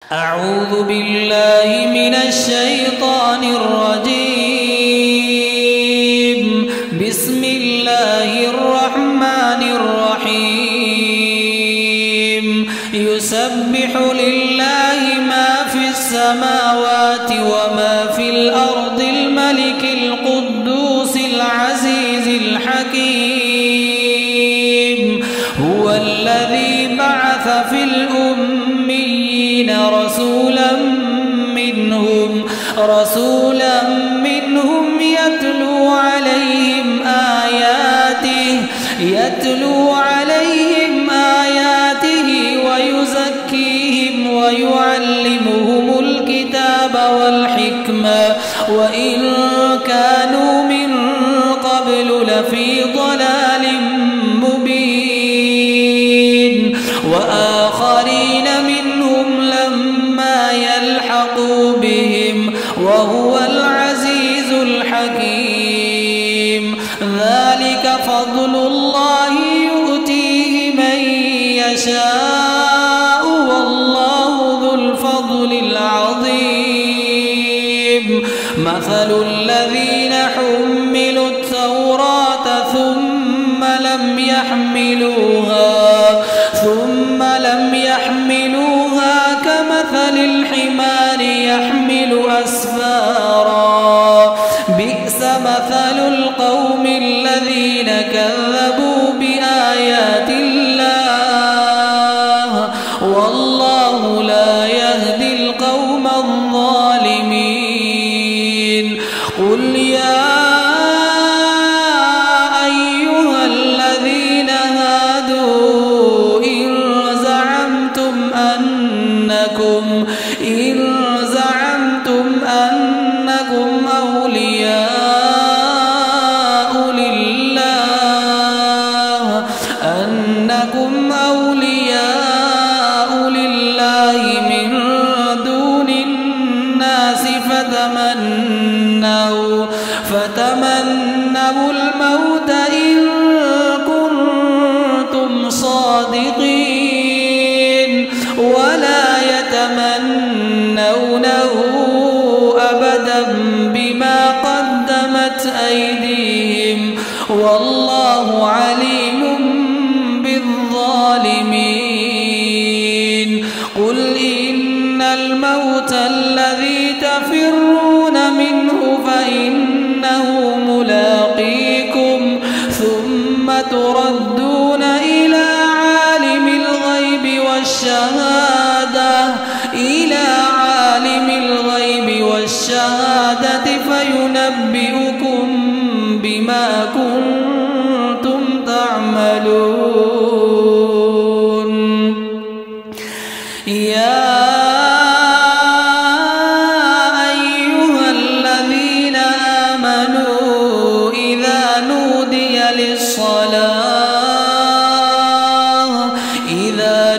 أعوذ بالله من الشيطان الرجيم. بسم الله الرحمن الرحيم. يسبح لله ما في السماوات وما في الأرض الملك القدوس العزيز الحكيم. هو الذي بعث في الأميين رسولا منهم يتلو عليهم آياته ويزكيهم ويعلمهم الكتاب والحكمة وإن كانوا من قبل لفي ضلال مبين. وآخرين منهم لما يلحقوا بهم وهو العزيز الحكيم. ذلك فضل الله يؤتيه من يشاء والله ذو الفضل العظيم. مثل الذين حملوا التوراة ثم لم يحملوها كمثل الحمار يحمل أسفارا. بئس مثل القوم الذين كذبوا بآيات الله والله لا يهدي القوم الظالمين. قل يا أيها الذين هادوا إن زعمتم أنكم أولياء لله من دون الناس فتمنوا الموت إن كنتم صادقين ولا يتمنونه أبدا بما قدمت أيديهم والله عليم بالظالمين. قل إن الموت الذي تفرون منه فإنه ملاقيكم ثم تردون إلى عالم الغيب والشهادة فينبئكم بما كنتم تعملون. يا أيها الذين آمنوا إذا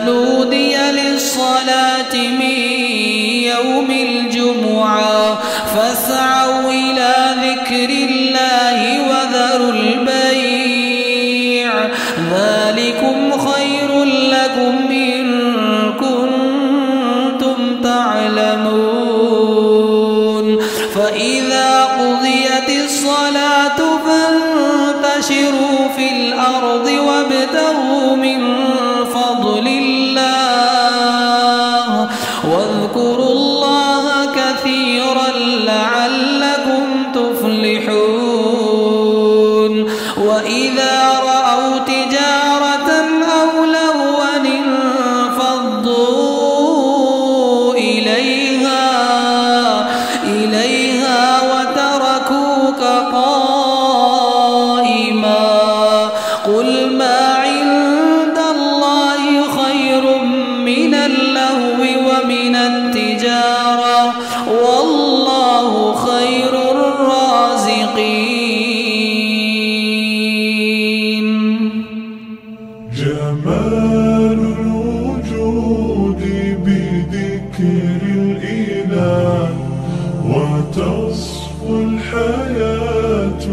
نودي للصلاة من يوم الجمعة فاسعوا إلى ذكر الله وذروا البيع ذلكم خير لكم إن كنتم تعلمون. فإذا قضيت الصلاة فانتشروا في الأرض وابتغوا من فضل الله واذكروا الله كثيرا لعلكم تفلحون. وإذا رأوا تجارة أو لهوا انفضوا إليها وتركوك قائما. قل ما عند الله خير من اللهو ومن التجارة والله خير الرازقين. جمال الوجود بذكر الإله وتصفو الحياة